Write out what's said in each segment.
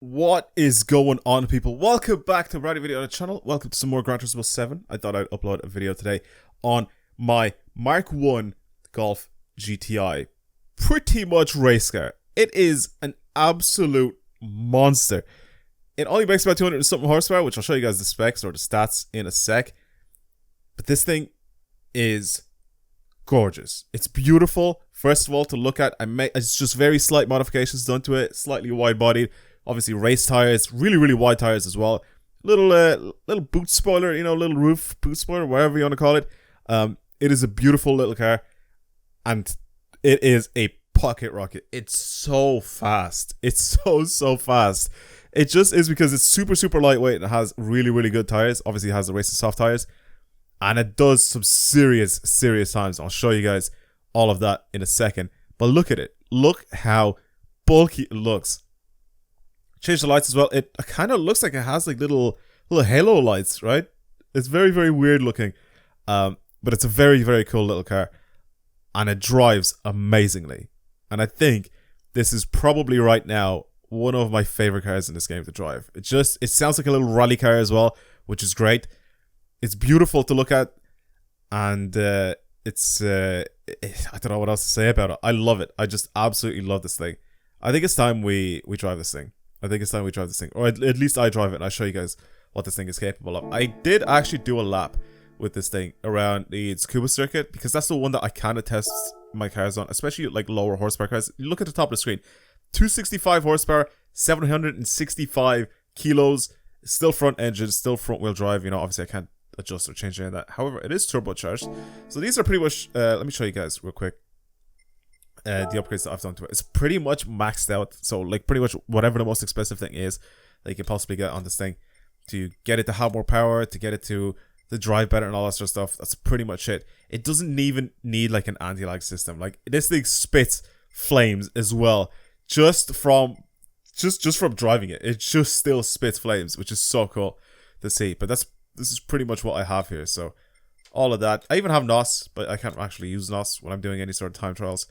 What is going on, people? Welcome back to a brand new video on the channel. Welcome to some more Gran Turismo 7. I thought I'd upload a video today on my Mark 1 Golf GTI. Pretty much race car. It is an absolute monster. It only makes about 200 and something horsepower, which I'll show you guys the specs or the stats in a sec. But this thing is gorgeous. It's beautiful, first of all, to look at. It's just very slight modifications done to it. Slightly wide-bodied. Obviously, race tires, really wide tires as well. Little boot spoiler, little roof boot spoiler, whatever you want to call it. It is a beautiful little car, and it is a pocket rocket. It's so fast. It's so fast. It just is because it's super lightweight and it has really good tires. Obviously, it has the racing soft tires, and it does some serious times. I'll show you guys all of that in a second. But look at it. Look how bulky it looks. Change the lights as well. It kind of looks like it has like little halo lights, right? It's very weird looking, but it's a very cool little car, and it drives amazingly. And I think this is probably right now one of my favorite cars in this game to drive. It sounds like a little rally car as well, which is great. It's beautiful to look at, and I don't know what else to say about it. I love it. I just absolutely love this thing. I think it's time we drive this thing. Or at least I drive it, and I'll show you guys what this thing is capable of. I did actually do a lap with this thing around the Tsukuba circuit, because that's the one that I kind of test my cars on, especially like lower horsepower cars. You look at the top of the screen, 265 horsepower, 765 kilos, still front engine, still front wheel drive. Obviously I can't adjust or change any of that. However, it is turbocharged. So these are pretty much, let me show you guys real quick. The upgrades that I've done to it. It's pretty much maxed out. So like pretty much whatever the most expensive thing is that you can possibly get on this thing, to get it to have more power, to get it to drive better and all that sort of stuff. That's pretty much it. It doesn't even need like an anti-lag system. Like this thing spits flames as well. Just from driving it. It just still spits flames, which is so cool to see. But this is pretty much what I have here. So all of that. I even have NOS, but I can't actually use NOS when I'm doing any sort of time trials.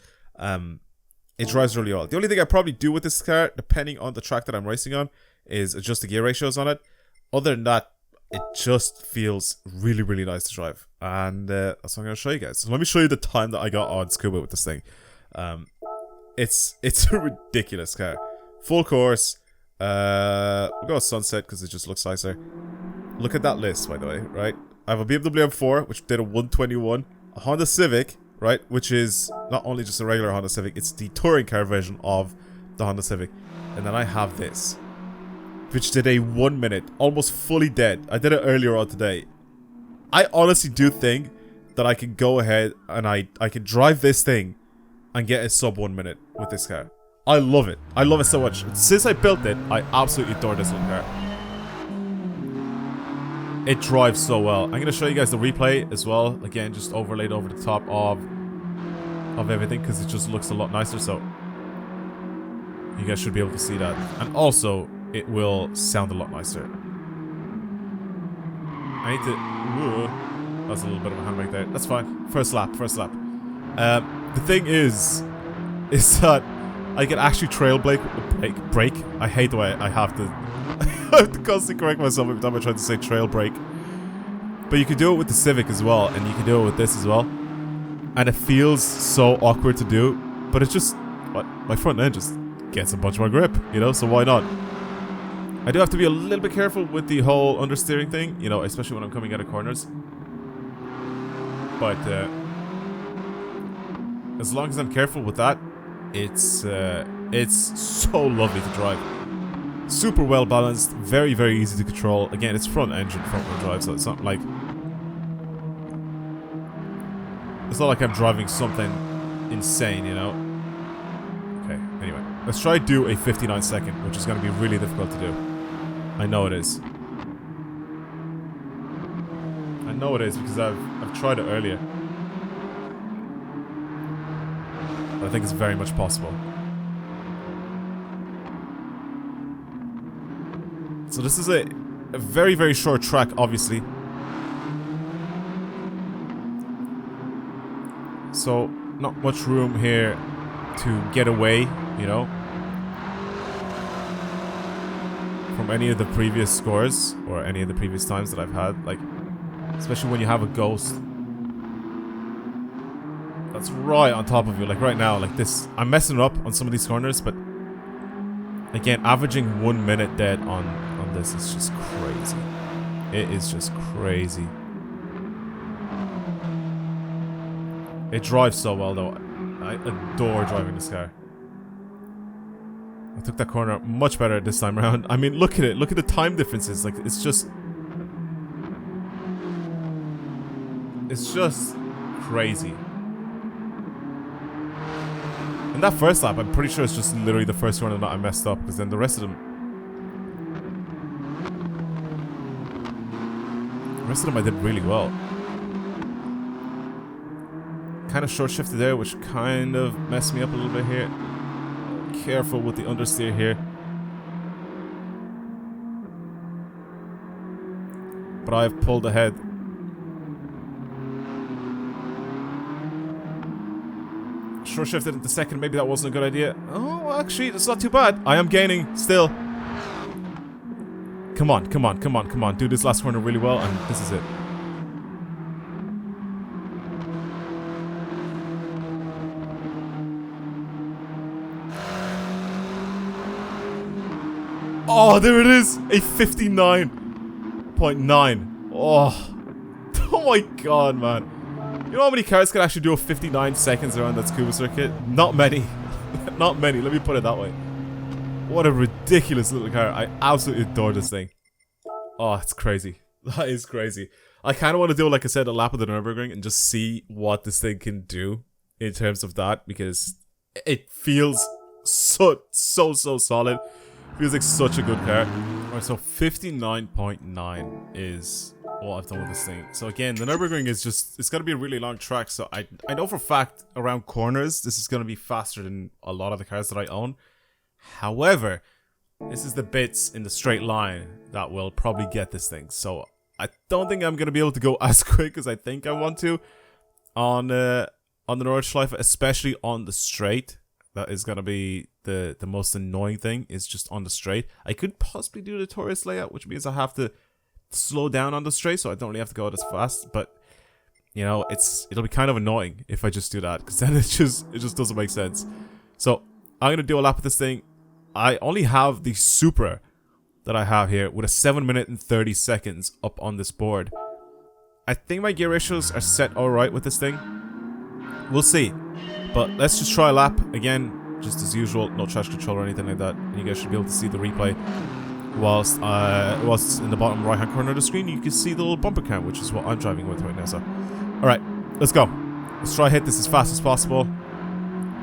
It drives really well. The only thing I probably do with this car, depending on the track that I'm racing on, is adjust the gear ratios on it. Other than that, it just feels really nice to drive. And that's what I'm going to show you guys. So let me show you the time that I got on Tsukuba with this thing. It's a ridiculous car. Full course. We'll go with Sunset because it just looks nicer. Look at that list, by the way, right? I have a BMW M4, which did a 121. A Honda Civic, right, which is not only just a regular Honda Civic, it's the touring car version of the Honda Civic. And then I have this, which did a 1 minute, almost fully dead. I did it earlier on today. I honestly do think that I can go ahead and I can drive this thing and get a sub 1 minute with this car. I love it. I love it so much. Since I built it, I absolutely adore this little car. It drives so well. I'm going to show you guys the replay as well. Again, just overlaid over the top of everything, because it just looks a lot nicer. So you guys should be able to see that. And also, it will sound a lot nicer. I need to... That's a little bit of a handbrake there. That's fine. First lap. The thing is that I can actually trail brake. I hate the way I have to... I have to constantly correct myself every time I try to say trail brake. But you can do it with the Civic as well, and you can do it with this as well. And it feels so awkward to do, but it's just... my front end just gets a bunch more grip, so why not? I do have to be a little bit careful with the whole understeering thing, especially when I'm coming out of corners. But as long as I'm careful with that, it's so lovely to drive. Super well balanced, very easy to control. Again, it's front engine, front wheel drive, so it's not like I'm driving something insane, Okay, anyway, let's try to do a 59 second, which is going to be really difficult to do. I know it is. Because I've tried it earlier. But I think it's very much possible. So this is a very short track, obviously. So not much room here to get away, from any of the previous scores or any of the previous times that I've had, like, especially when you have a ghost that's right on top of you, like right now, like this. I'm messing it up on some of these corners, but again, averaging 1 minute dead on this is just crazy. It is just crazy. It drives so well though. I adore driving this car. I took that corner much better this time around. I mean, look at it. Look at the time differences. Like, it's just crazy. And that first lap, I'm pretty sure it's just literally the first corner that I messed up, because then the rest of them I did really well. Kind of short shifted there, which kind of messed me up a little bit here. Careful with the understeer here. But I've pulled ahead. Short shifted into second, maybe that wasn't a good idea. Oh, actually, it's not too bad. I am gaining still. Come on, come on, come on, come on. Do this last corner really well, and this is it. Oh, there it is! A 59.9. Oh. Oh my god, man. You know how many cars can actually do a 59 seconds around that Tsukuba circuit? Not many. Not many, let me put it that way. What a ridiculous little car. I absolutely adore this thing. Oh, it's crazy. That is crazy. I kind of want to do, like I said, a lap of the Nürburgring and just see what this thing can do in terms of that, because it feels so solid. Feels like such a good car. Alright, so 59.9 is what I've done with this thing. So again, the Nürburgring is just, it's going to be a really long track, so I know for a fact around corners this is going to be faster than a lot of the cars that I own. However, this is the bits in the straight line that will probably get this thing. So I don't think I'm going to be able to go as quick as I think I want to on the Nordschleife, especially on the straight. That is going to be the most annoying thing, is just on the straight. I could possibly do the tourist layout, which means I have to slow down on the straight, so I don't really have to go out as fast. But, you know, it'll be kind of annoying if I just do that, because then it just doesn't make sense. So I'm going to do a lap of this thing. I only have the Supra that I have here with a 7 minute and 30 seconds up on this board. I think my gear ratios are set alright with this thing. We'll see. But let's just try a lap. Again, just as usual, no traction control or anything like that. And you guys should be able to see the replay. Whilst in the bottom right hand corner of the screen, you can see the little bumper cam, which is what I'm driving with right now. So, alright, let's go. Let's try hit this as fast as possible.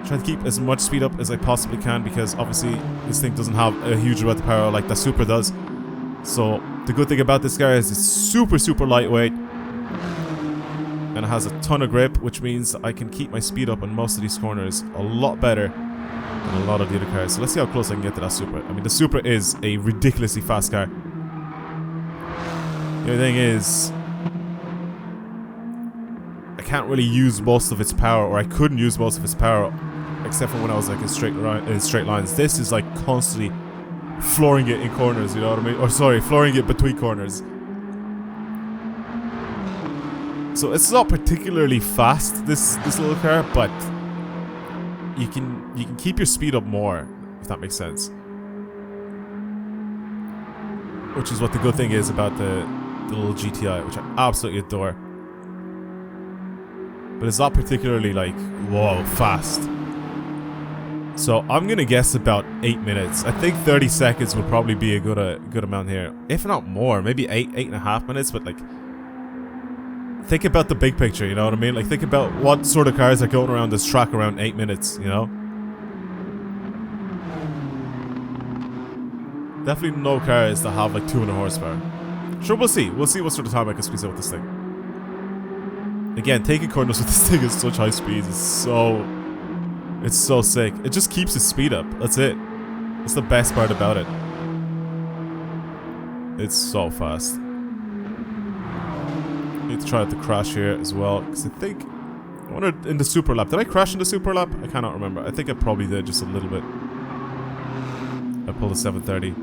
Try to keep as much speed up as I possibly can, because obviously this thing doesn't have a huge amount of power like the Supra does. So the good thing about this car is it's super lightweight, and it has a ton of grip, which means I can keep my speed up on most of these corners a lot better than a lot of the other cars. So let's see how close I can get to that Supra. I mean, the Supra is a ridiculously fast car. The only thing is, I can't really use most of its power, or I couldn't use most of its power, except for when I was like in straight lines. This is like constantly flooring it in corners, you know what I mean? Or sorry, flooring it between corners. So it's not particularly fast, this little car, but you can keep your speed up more, if that makes sense. Which is what the good thing is about the little GTI, which I absolutely adore. But it's not particularly like, whoa, fast. So I'm gonna guess about 8 minutes. I think 30 seconds would probably be a good amount here, if not more. Maybe 8.5 minutes. But like, think about the big picture. You know what I mean? Like, think about what sort of cars are going around this track around 8 minutes. You know, definitely no cars that have like 200 horsepower. Sure, we'll see. We'll see what sort of time I can squeeze out with this thing. Again, taking corners with this thing at such high speeds is it's so sick. It just keeps its speed up. That's it. That's the best part about it. It's so fast. Need to try not to crash here as well, because I think I wonder in the super lap. Did I crash in the super lap? I cannot remember. I think I probably did, just a little bit. I pulled a 730.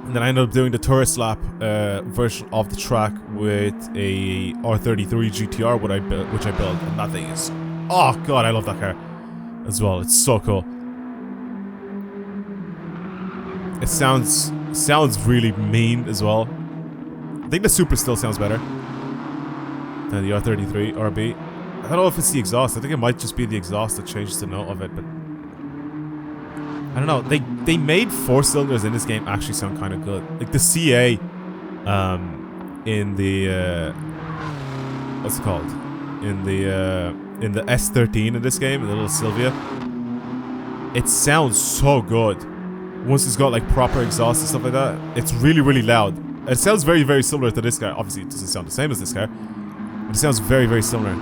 And then I ended up doing the tourist lap version of the track with a R33 GTR, which I built, and that thing is, oh god, I love that car as well. It's so cool. It sounds really mean as well. I think the Super still sounds better than the R33 RB. I don't know if it's the exhaust. I think it might just be the exhaust that changes the note of it, but I don't know. They made 4 cylinders in this game actually sound kind of good. Like the CA in the what's it called? In the S13 in this game, in the little Sylvia. It sounds so good. Once it's got like proper exhaust and stuff like that, it's really, really loud. It sounds very, very similar to this car. Obviously, it doesn't sound the same as this car, but it sounds very, very similar.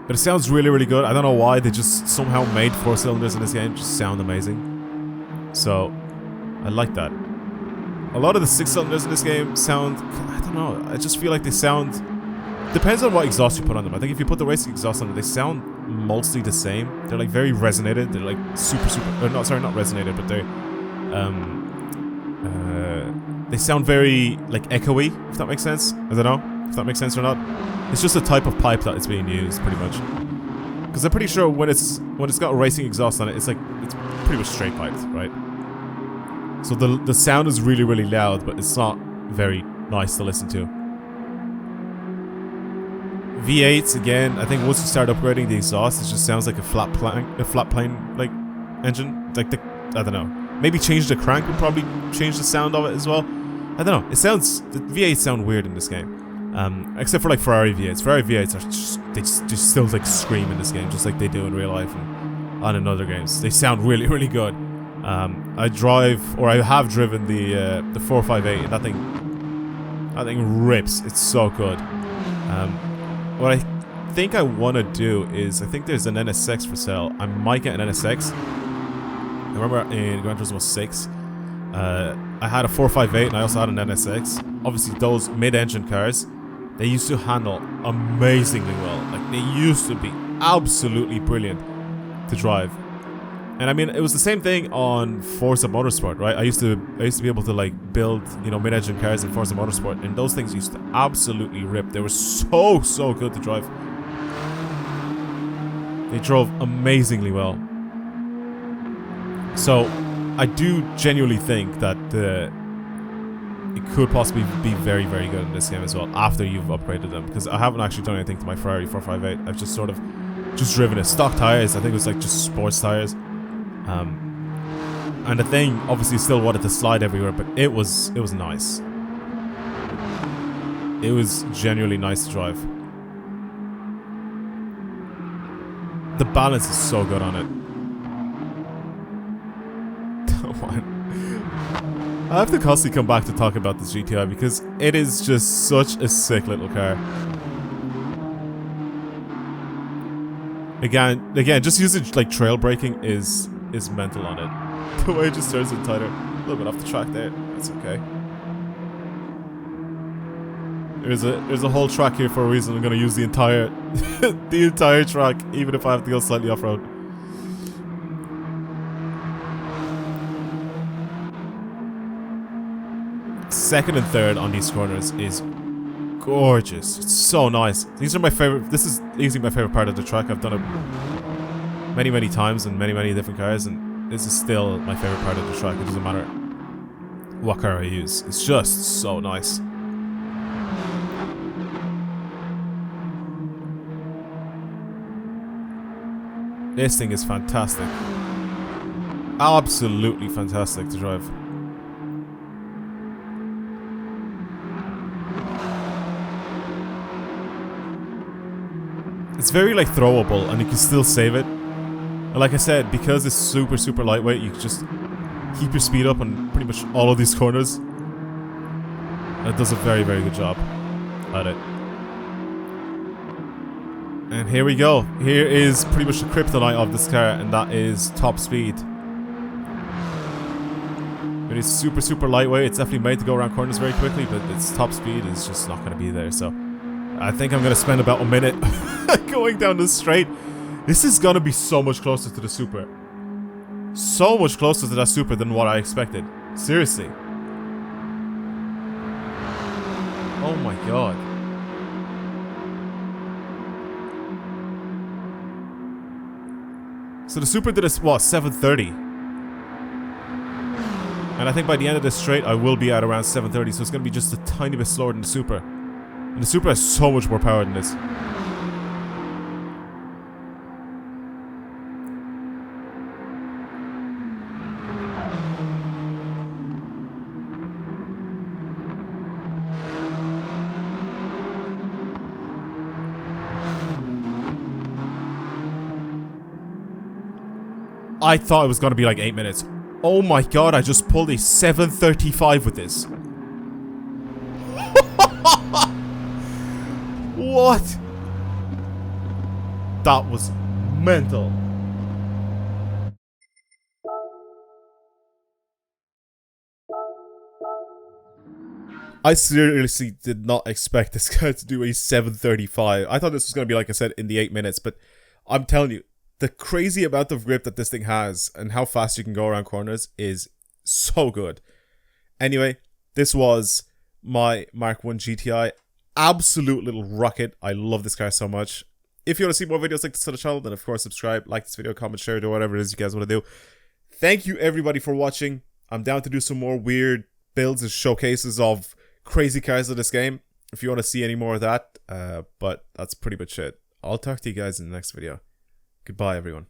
But it sounds really, really good. I don't know why they just somehow made 4 cylinders in this game just sound amazing. So, I like that. A lot of the 6 cylinders in this game sound, I don't know, I just feel like they sound, depends on what exhaust you put on them. I think if you put the racing exhaust on them, they sound mostly the same. They're like very resonated. They're like super, no, sorry, not resonated, but they sound very like echoey, if that makes sense. I don't know if that makes sense or not. It's just a type of pipe that is being used, pretty much. Because I'm pretty sure when it's got a racing exhaust on it, it's pretty much straight piped, right? So the sound is really, really loud, but it's not very nice to listen to. V8s again. I think once you start upgrading the exhaust, it just sounds like a flat plane like engine. Like I don't know. Maybe change the crank would probably change the sound of it as well. I don't know. The V8s sound weird in this game. Except for like Ferrari V8s. Ferrari V8s are they just still like scream in this game, just like they do in real life and on in other games. They sound really, really good. I have driven the 458, and that thing rips. It's so good. What I think I want to do is, I think there's an NSX for sale. I might get an NSX. I remember in Gran Turismo 6, I had a 458 and I also had an NSX. Obviously those mid-engine cars, they used to handle amazingly well. Like they used to be absolutely brilliant to drive. And I mean, it was the same thing on Forza Motorsport, right? I used to be able to like build, you know, mid-engine cars in Forza Motorsport, and those things used to absolutely rip. They were so good to drive. They drove amazingly well. So, I do genuinely think that it could possibly be very, very good in this game as well after you've upgraded them. Because I haven't actually done anything to my Ferrari 458. I've just sort of driven it. Stock tires. I think it was like just sports tires. And the thing obviously still wanted to slide everywhere, but it was nice. It was genuinely nice to drive. The balance is so good on it. I have to constantly come back to talk about this GTI because it is just such a sick little car. Again, just using like trail braking is mental on it. The way it just turns it tighter. A little bit off the track there. That's okay. There's a whole track here for a reason. I'm gonna use the entire the entire track, even if I have to go slightly off road. Second and third on these corners is gorgeous. It's so nice. These are my favorite. This is easily my favorite part of the track. I've done it many times in many different cars, and this is still my favorite part of the track. It doesn't matter what car I use. It's just so nice. This thing is fantastic. Absolutely fantastic to drive. It's very like throwable, and you can still save it. And like I said, because it's super lightweight, you can just keep your speed up on pretty much all of these corners. And it does a very good job at it. And here we go. Here is pretty much the kryptonite of this car, and that is top speed. It is super lightweight. It's definitely made to go around corners very quickly, but its top speed is just not going to be there. So I think I'm going to spend about a minute going down this straight. This is going to be so much closer to the Super. So much closer to that Super than what I expected. Seriously. Oh my god. So the Super did this, what, 730? And I think by the end of this straight, I will be at around 730, so it's going to be just a tiny bit slower than the Super. And the Super has so much more power than this. I thought it was going to be like 8 minutes. Oh my god, I just pulled a 7:35 with this. What? That was mental. I seriously did not expect this guy to do a 7:35. I thought this was going to be, like I said, in the 8 minutes, but I'm telling you, the crazy amount of grip that this thing has and how fast you can go around corners is so good. Anyway, this was my Mark 1 GTI. Absolute little rocket. I love this car so much. If you want to see more videos like this on the channel, then of course subscribe, like this video, comment, share, do whatever it is you guys want to do. Thank you everybody for watching. I'm down to do some more weird builds and showcases of crazy cars of this game if you want to see any more of that. But that's pretty much it. I'll talk to you guys in the next video. Goodbye, everyone.